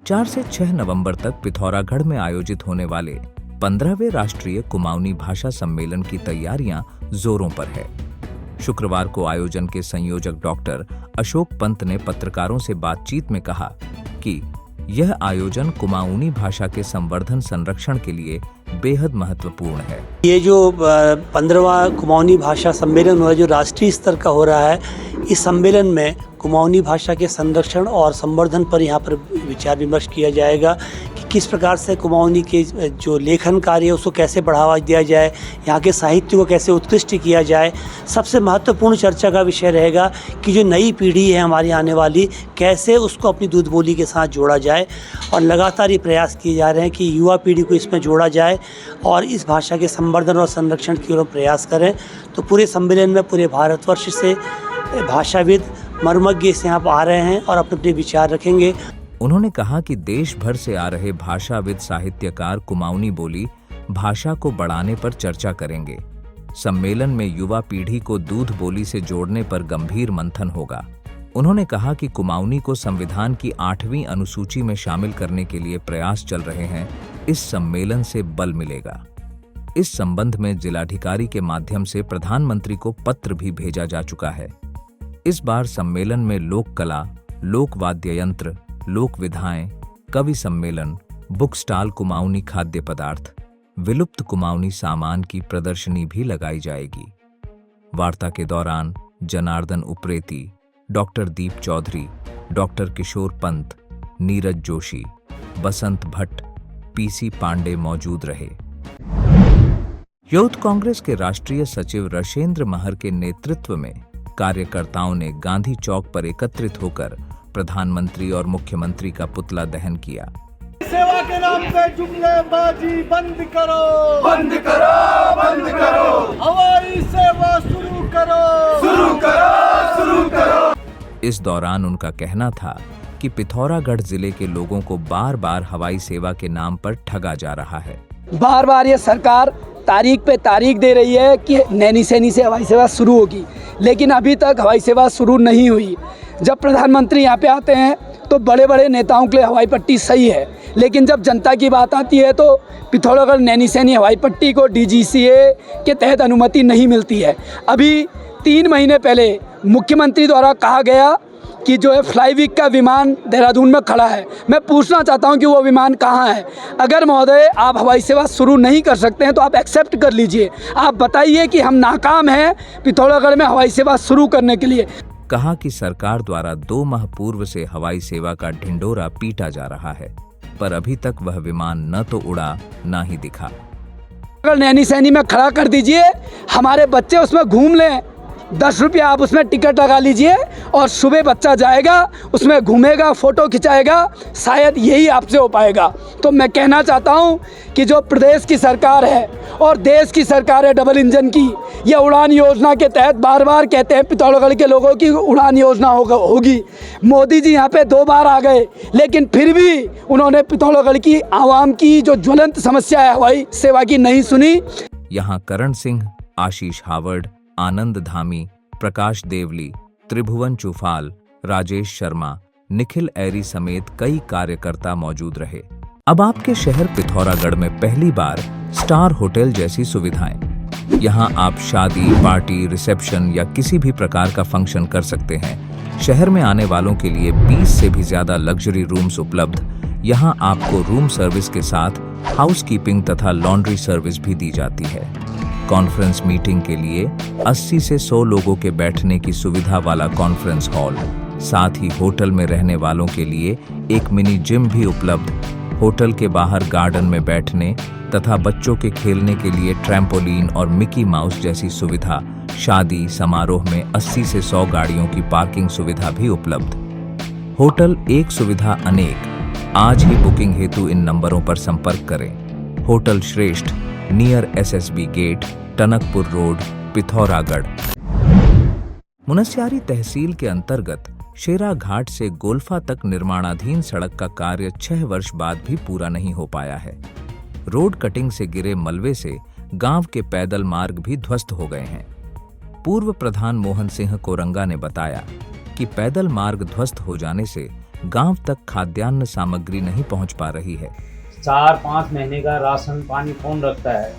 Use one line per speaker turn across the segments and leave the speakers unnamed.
4 से 6 नवंबर तक पिथौरागढ़ में आयोजित होने वाले 15वें राष्ट्रीय कुमाऊनी भाषा सम्मेलन की तैयारियां जोरों पर है। शुक्रवार को आयोजन के संयोजक डॉक्टर अशोक पंत ने पत्रकारों से बातचीत में कहा कि यह आयोजन कुमाऊनी भाषा के संवर्धन संरक्षण के लिए बेहद महत्वपूर्ण है।
ये जो 15वां कुमाऊनी भाषा सम्मेलन हो रहा है, जो राष्ट्रीय स्तर का हो रहा है, इस सम्मेलन में कुमाऊनी भाषा के संरक्षण और संवर्धन पर यहाँ पर विचार विमर्श किया जाएगा कि किस प्रकार से कुमाऊनी के जो लेखन कार्य है उसको कैसे बढ़ावा दिया जाए, यहाँ के साहित्य को कैसे उत्कृष्ट किया जाए। सबसे महत्वपूर्ण चर्चा का विषय रहेगा कि जो नई पीढ़ी है हमारी आने वाली, कैसे उसको अपनी दूध बोली के साथ जोड़ा जाए। और लगातार ये प्रयास किए जा रहे हैं कि युवा पीढ़ी को इसमें जोड़ा जाए और इस भाषा के संवर्धन और संरक्षण की ओर प्रयास करें। तो पूरे सम्मेलन में पूरे भारतवर्ष से भाषाविद मर्मज्ञ से यहाँ पर आ रहे हैं और अपने अपने विचार रखेंगे।
उन्होंने कहा कि देश भर से आ रहे भाषाविद साहित्यकार कुमाऊनी बोली भाषा को बढ़ाने पर चर्चा करेंगे। सम्मेलन में युवा पीढ़ी को दूध बोली से जोड़ने पर गंभीर मंथन होगा। उन्होंने कहा कि कुमाऊनी को संविधान की 8वीं अनुसूची में शामिल करने के लिए प्रयास चल रहे हैं। इस सम्मेलन से बल मिलेगा। इस संबंध में जिलाधिकारी के माध्यम से प्रधानमंत्री को पत्र भी भेजा जा चुका है। इस बार सम्मेलन में लोक कला, लोक वाद्य यंत्र, लोक विधाएं, कवि सम्मेलन, बुक स्टॉल, कुमाऊनी खाद्य पदार्थ, विलुप्त कुमाऊनी सामान की प्रदर्शनी भी लगाई जाएगी। वार्ता के दौरान जनार्दन उप्रेती, डॉक्टर दीप चौधरी, डॉक्टर किशोर पंत, नीरज जोशी, बसंत भट्ट, पीसी पांडे मौजूद रहे। यूथ कांग्रेस के राष्ट्रीय सचिव रशेंद्र महर के नेतृत्व में कार्यकर्ताओं ने गांधी चौक पर एकत्रित होकर प्रधानमंत्री और मुख्यमंत्री का पुतला दहन किया।
सेवा के नाम पे जुमलेबाजी बंद करो, बंद करो, बंद करो। हवाई सेवा शुरू करो, शुरू करो, शुरू करो।
इस दौरान उनका कहना था कि पिथौरागढ़ जिले के लोगों को बार बार हवाई सेवा के नाम पर ठगा जा रहा है।
बार बार ये सरकार तारीख पे तारीख दे रही है कि नैनीसैनी से हवाई सेवा शुरू होगी, लेकिन अभी तक हवाई सेवा शुरू नहीं हुई। जब प्रधानमंत्री यहाँ पे आते हैं तो बड़े बड़े नेताओं के लिए हवाई पट्टी सही है, लेकिन जब जनता की बात आती है तो पिथौरागढ़ नैनीसैनी हवाई पट्टी को DGCA के तहत अनुमति नहीं मिलती है। अभी 3 महीने पहले मुख्यमंत्री द्वारा कहा गया कि जो है फ्लाईविक का विमान देहरादून में खड़ा है। मैं पूछना चाहता हूं कि वो विमान कहाँ है। अगर महोदय आप हवाई सेवा शुरू नहीं कर सकते हैं तो आप एक्सेप्ट कर लीजिए। आप बताइए कि हम नाकाम हैं पिथौरागढ़ में हवाई सेवा शुरू करने के लिए।
कहा कि सरकार द्वारा 2 माह पूर्व से हवाई सेवा का ढिंढोरा पीटा जा रहा है, पर अभी तक वह विमान न तो उड़ा न ही दिखा।
अगर नैनीसैनी में खड़ा कर दीजिए, हमारे बच्चे उसमें घूम लें। 10 रुपया आप उसमें टिकट लगा लीजिए और सुबह बच्चा जाएगा, उसमें घूमेगा, फोटो खिंचाएगा, शायद यही आपसे हो पाएगा। तो मैं कहना चाहता हूं कि जो प्रदेश की सरकार है और देश की सरकार है डबल इंजन की, यह उड़ान योजना के तहत बार बार कहते हैं पिथौरागढ़ के लोगों की उड़ान योजना होगी। मोदी जी यहाँ पे 2 बार आ गए, लेकिन फिर भी उन्होंने पिथौरागढ़ की आवाम की जो ज्वलंत समस्या है हवाई सेवा की नहीं सुनी।
यहाँ करण सिंह, आशीष हावर्ड, आनंद धामी, प्रकाश देवली, त्रिभुवन चुफाल, राजेश शर्मा, निखिल ऐरी समेत कई कार्यकर्ता मौजूद रहे। अब आपके शहर पिथौरागढ़ में पहली बार स्टार होटल जैसी सुविधाएं। यहाँ आप शादी, पार्टी, रिसेप्शन या किसी भी प्रकार का फंक्शन कर सकते हैं। शहर में आने वालों के लिए 20 से भी ज्यादा लग्जरी रूम्स उपलब्ध। यहाँ आपको रूम सर्विस के साथ हाउसकीपिंग तथा लॉन्ड्री सर्विस भी दी जाती है। कॉन्फ्रेंस मीटिंग के लिए 80 से 100 लोगों के बैठने की सुविधा वाला कॉन्फ्रेंस हॉल, साथ ही होटल में रहने वालों के लिए एक मिनी जिम भी उपलब्ध। होटल के बाहर गार्डन में बैठने तथा बच्चों के खेलने के लिए ट्रैम्पोलिन और मिकी माउस जैसी सुविधा। शादी समारोह में 80 से 100 गाड़ियों की पार्किंग सुविधा भी उपलब्ध। होटल एक सुविधा अनेक। आज ही बुकिंग हेतु इन नंबरों पर संपर्क करें। Hotel Shreshth, near SSB gate, Tanakpur road, Pithoragarh. Munsiyari तहसील के अंतर्गत शेरा घाट से गोल्फा तक निर्माणाधीन सड़क का कार्य 6 वर्ष बाद भी पूरा नहीं हो पाया है। रोड कटिंग से गिरे मलबे से गांव के पैदल मार्ग भी ध्वस्त हो गए हैं। पूर्व प्रधान मोहन सिंह कोरंगा ने बताया कि पैदल मार्ग ध्वस्त हो जाने से गांव तक खाद्यान्न सामग्री नहीं पहुंच पा रही है।
4-5 महीने का राशन पानी कौन रखता है,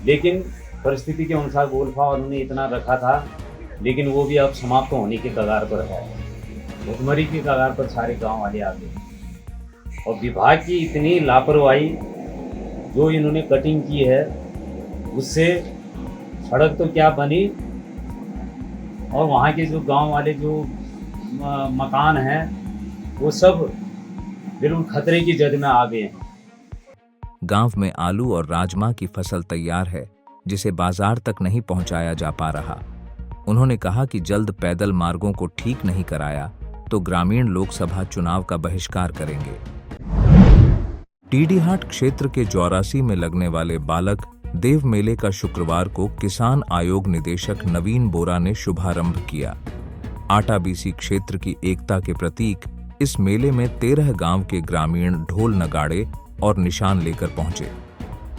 लेकिन परिस्थिति के अनुसार गोल्फा उन्होंने इतना रखा था, लेकिन वो भी अब समाप्त होने के कगार पर है। भुखमरी के कगार पर सारे गांव वाले आ गए और विभाग की इतनी लापरवाही जो इन्होंने कटिंग की है, उससे सड़क तो क्या बनी और वहाँ के जो गांव वाले जो मकान हैं वो सब बिल्कुल खतरे की जद में आ गए हैं।
गांव में आलू और राजमा की फसल तैयार है, जिसे बाजार तक नहीं पहुंचाया जा पा रहा। उन्होंने कहा कि जल्द पैदल मार्गों को ठीक नहीं कराया तो ग्रामीण लोकसभा चुनाव का बहिष्कार करेंगे। टीडीहाट क्षेत्र के जौरासी में लगने वाले बालक देव मेले का शुक्रवार को किसान आयोग निदेशक नवीन बोरा ने शुभारंभ किया। आटा बीसी क्षेत्र की एकता के प्रतीक इस मेले में 13 गांव के ग्रामीण ढोल नगाड़े और निशान लेकर पहुंचे।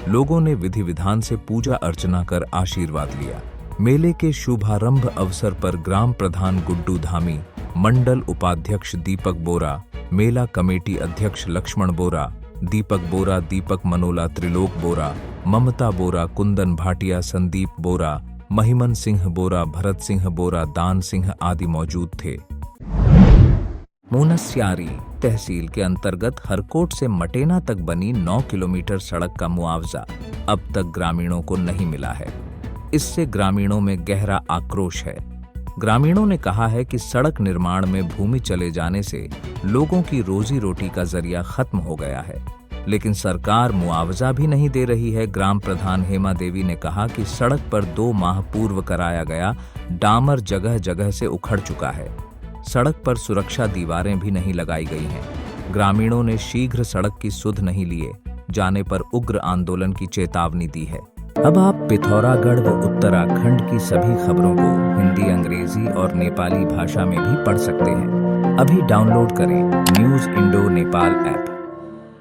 लोगों ने विधि विधान से पूजा अर्चना कर आशीर्वाद लिया। मेले के शुभारंभ अवसर पर ग्राम प्रधान गुड्डू धामी, मंडल उपाध्यक्ष दीपक बोरा, मेला कमेटी अध्यक्ष लक्ष्मण बोरा, दीपक बोरा, दीपक मनोला, त्रिलोक बोरा, ममता बोरा, कुंदन भाटिया, संदीप बोरा, महिमन सिंह बोरा, भरत सिंह बोरा, दान सिंह आदि मौजूद थे। मुनस्यारी तहसील के अंतर्गत हरकोट से मटेना तक बनी 9 किलोमीटर सड़क का मुआवजा अब तक ग्रामीणों को नहीं मिला है। इससे ग्रामीणों में गहरा आक्रोश है। ग्रामीणों ने कहा है कि सड़क निर्माण में भूमि चले जाने से लोगों की रोजी रोटी का जरिया खत्म हो गया है, लेकिन सरकार मुआवजा भी नहीं दे रही है। ग्राम प्रधान हेमा देवी ने कहा कि सड़क पर 2 माह पूर्व कराया गया डामर जगह जगह से उखड़ चुका है। सड़क पर सुरक्षा दीवारें भी नहीं लगाई गई हैं। ग्रामीणों ने शीघ्र सड़क की सुध नहीं लिए जाने पर उग्र आंदोलन की चेतावनी दी है। अब आप पिथौरागढ़ व उत्तराखंड की सभी खबरों को हिंदी, अंग्रेजी और नेपाली भाषा में भी पढ़ सकते हैं। अभी डाउनलोड करें न्यूज़ इंडो नेपाल ऐप।